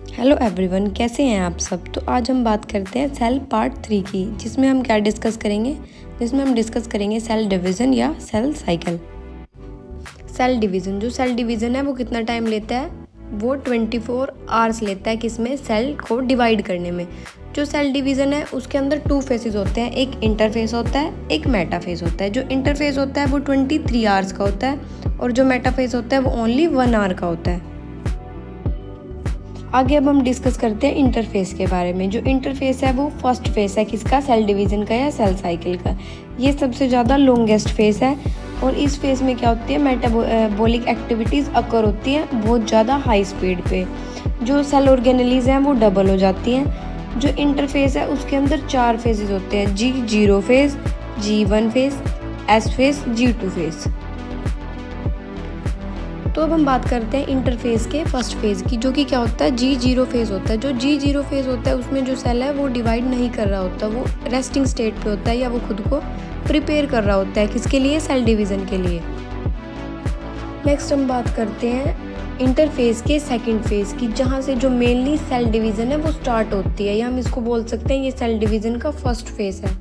Hello everyone, कैसे हैं आप सब। तो आज हम बात करते हैं सेल पार्ट 3 की, जिसमें हम क्या डिस्कस करेंगे। सेल डिवीज़न या सेल साइकिल। सेल डिवीज़न, जो सेल डिवीज़न है वो कितना टाइम लेता है, वो 24 आवर्स लेता है किसमें, सेल को डिवाइड करने में। जो सेल डिवीज़न है उसके अंदर 2 फेजेस होते हैं, एक इंटरफेस होता है, एक मेटाफेज होता है। जो इंटरफेस होता है वो 23 आवर्स का होता है और जो मेटाफेज होता है वो ओनली 1 आवर का होता है। आगे अब हम डिस्कस करते हैं इंटरफेस के बारे में। जो इंटरफेस है वो फर्स्ट फेस है किसका, सेल डिवीज़न का या सेल साइकिल का। ये सबसे ज़्यादा लॉन्गेस्ट फेस है और इस फेस में क्या होती है, मेटाबॉलिक एक्टिविटीज़ अकर होती हैं बहुत ज़्यादा हाई स्पीड पे। जो सेल ऑर्गेनेलीज हैं वो डबल हो जाती हैं। जो इंटरफेस है उसके अंदर 4 फेजेस होते हैं, G0 phase, G1 phase, S phase, G2 phase. तो अब हम बात करते हैं इंटरफेस के फर्स्ट फेज़ की, जो कि क्या होता है, G0 फेज़ होता है। जो G0 फेज़ होता है उसमें जो सेल है वो डिवाइड नहीं कर रहा होता, वो रेस्टिंग स्टेट पे होता है या वो खुद को प्रिपेयर कर रहा होता है किसके लिए, सेल डिवीज़न के लिए। नेक्स्ट हम बात करते हैं इंटरफेस के सेकंड फेज़ की, जहाँ से जो मेनली सेल डिवीज़न है वो स्टार्ट होती है, या हम इसको बोल सकते हैं ये सेल डिवीज़न का फर्स्ट फेज़ है।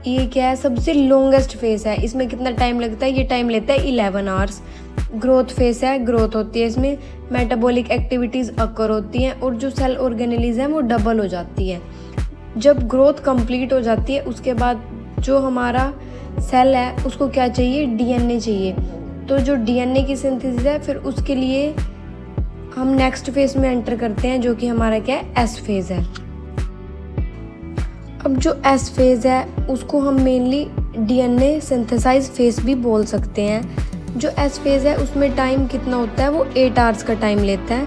ये क्या है, सबसे लॉन्गेस्ट फेज़ है। इसमें कितना टाइम लगता है, ये टाइम लेता है 11 आवर्स। ग्रोथ फेस है, ग्रोथ होती है इसमें, मेटाबॉलिक एक्टिविटीज़ अकर होती हैं और जो सेल ऑर्गेनेलीज हैं वो डबल हो जाती है। जब ग्रोथ कंप्लीट हो जाती है उसके बाद जो हमारा सेल है उसको क्या चाहिए, डीएनए चाहिए। तो जो डीएनए की सिंथेसिस है फिर उसके लिए हम नेक्स्ट फेज में एंटर करते हैं, जो कि हमारा क्या है, एस फेज है। अब जो एस फेज है उसको हम मेनली डीएनए सिंथेसाइज फेज भी बोल सकते हैं। जो एस फेज़ है उसमें टाइम कितना होता है, वो 8 आवर्स का टाइम लेता है।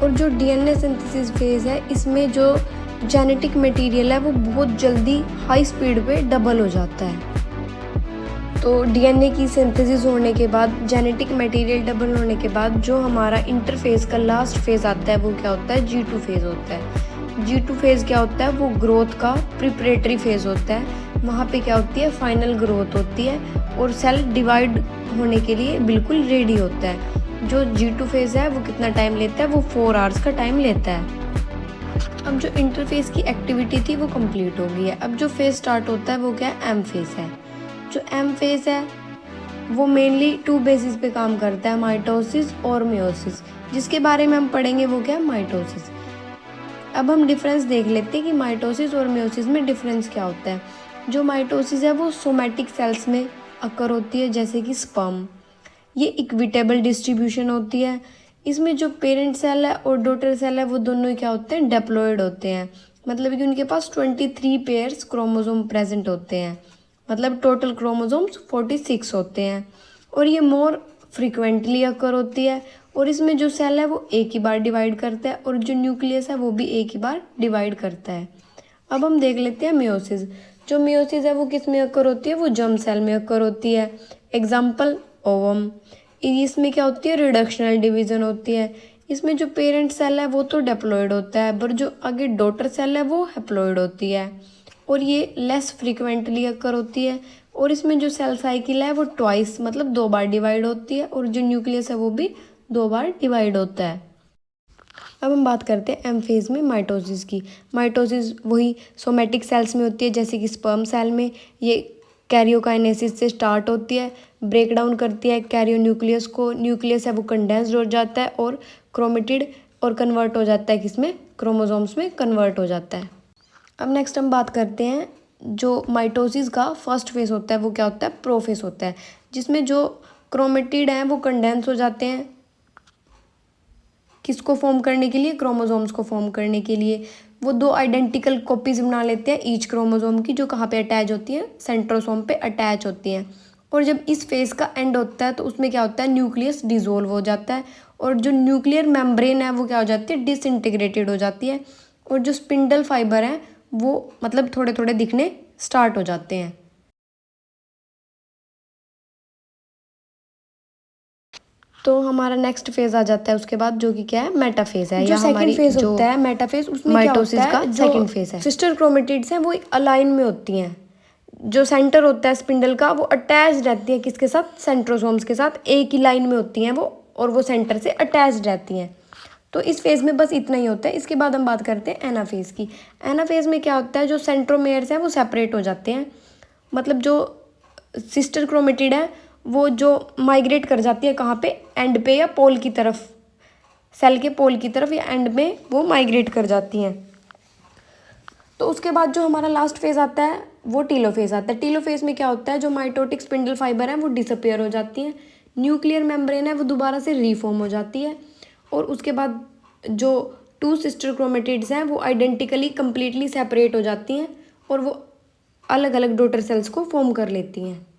और जो डीएनए सिंथेसिस फेज़ है इसमें जो जेनेटिक मटेरियल है वो बहुत जल्दी हाई स्पीड पे डबल हो जाता है। तो डीएनए की सिंथेसिस होने के बाद, जेनेटिक मटेरियल डबल होने के बाद जो हमारा इंटरफेस का लास्ट फेज़ आता है वो क्या होता है, G2 फेज़ होता है। G2 फेज़ क्या होता है, वो ग्रोथ का प्रिपरेटरी फेज़ होता है। वहाँ पे क्या होती है, फाइनल ग्रोथ होती है और सेल डिवाइड होने के लिए बिल्कुल रेडी होता है। जो G2 फेज़ है वो कितना टाइम लेता है, वो 4 आवर्स का टाइम लेता है। अब जो इंटरफेस की एक्टिविटी थी वो कंप्लीट हो गई है। अब जो फेज़ स्टार्ट होता है वो क्या है, M फेज़ है। जो M फेज़ है वो मेनली 2 बेसिस पे काम करता है, माइटोसिस और मियोसिस। जिसके बारे में हम पढ़ेंगे वो क्या है, माइटोसिस। अब हम डिफरेंस देख लेते हैं कि माइटोसिस और मियोसिस में डिफरेंस क्या होता है। जो माइटोसिस है वो सोमैटिक सेल्स में अकर होती है, जैसे कि स्पर्म। ये इक्विटेबल डिस्ट्रीब्यूशन होती है। इसमें जो पेरेंट सेल है और डॉटर सेल है वो दोनों ही क्या होते हैं, डिप्लॉयड होते हैं। मतलब कि उनके पास 23 पेयर्स क्रोमोसोम प्रेजेंट होते हैं, मतलब टोटल क्रोमोसोम्स 46 होते हैं। और ये मोर फ्रिक्वेंटली अकर होती है और इसमें जो सेल है वो एक ही बार डिवाइड करता है और जो न्यूक्लियस है वो भी एक ही बार डिवाइड करता है। अब हम देख लेते हैं मियोसिस। जो मियोसिस है वो किस में अकर होती है, वो जर्म सेल में अकर होती है। Example ovum. इसमें क्या होती है, रिडक्शनल डिवीज़न होती है। इसमें जो पेरेंट सेल है वो तो डिप्लॉयड होता है, पर जो आगे डॉटर सेल है वो हैप्लॉयड होती है और ये लेस फ्रीक्वेंटली अकर होती है। और इसमें जो सेल साइकिल है वो ट्वाइस, मतलब 2 बार डिवाइड होती है और जो न्यूक्लियस है वो भी 2 बार डिवाइड होता है। अब हम बात करते हैं एम फेज़ में माइटोसिस की। माइटोसिस वही सोमैटिक सेल्स में होती है, जैसे कि स्पर्म सेल में ये कैरियोकाइनेसिस से स्टार्ट होती है, ब्रेक डाउन करती है कैरियो न्यूक्लियस को। न्यूक्लियस है वो कंडेंस्ड हो जाता है और क्रोमेटिड और कन्वर्ट हो जाता है किसमें, क्रोमोसोम्स में कन्वर्ट हो जाता है। अब नेक्स्ट हम बात करते हैं जो माइटोसिस का फर्स्ट फेज होता है वो क्या होता है, प्रोफेस होता है, जिसमें जो क्रोमेटिड हैं वो कंडेंस हो जाते हैं किसको फॉर्म करने के लिए, क्रोमोसोम्स को फॉर्म करने के लिए। वो 2 आइडेंटिकल कॉपीज बना लेते हैं ईच क्रोमोसोम की, जो कहाँ पे अटैच होती हैं, सेंट्रोसोम पे अटैच होती हैं। और जब इस फेज का एंड होता है तो उसमें क्या होता है, न्यूक्लियस डिसोल्व हो जाता है और जो न्यूक्लियर मेम्ब्रेन है वो क्या हो जाती है, डिसइंटीग्रेटेड हो जाती है और जो स्पिंडल फाइबर है वो मतलब थोड़े थोड़े दिखने स्टार्ट हो जाते हैं। तो हमारा नेक्स्ट फेज आ जाता है उसके बाद, जो कि क्या है, मेटाफेज है। जो सेकंड फेज होता है मेटाफेज, उसमें क्या होता है, का सेकंड फेज है, सिस्टर क्रोमेटिड्स हैं वो अलाइन में होती हैं। जो सेंटर होता है स्पिंडल का वो अटैच रहती है किसके साथ, सेंट्रोसोम्स के साथ एक ही लाइन में होती हैं वो, और वो सेंटर से अटैच रहती हैं। तो इस फेज़ में बस इतना ही होता है। इसके बाद हम बात करते हैं एनाफेज़ की। एनाफेज़ में क्या होता है, जो सेंट्रोमेयर्स हैं वो सेपरेट हो जाते हैं, मतलब जो सिस्टर क्रोमेटिड है वो जो माइग्रेट कर जाती है कहाँ पे, एंड पे या पोल की तरफ, सेल के पोल की तरफ या एंड में वो माइग्रेट कर जाती हैं। तो उसके बाद जो हमारा लास्ट फेज़ आता है वो टीलोफेज़ आता है। टीलोफेज़ में क्या होता है, जो माइटोटिक स्पिंडल फाइबर है वो डिसअपियर हो जाती हैं, न्यूक्लियर मेम्ब्रेन है वो दोबारा से रीफॉर्म हो जाती है, और उसके बाद जो टू सिस्टर क्रोमेटिड्स हैं वो आइडेंटिकली कम्प्लीटली सेपरेट हो जाती हैं और वो अलग अलग डॉटर सेल्स को फॉर्म कर लेती हैं।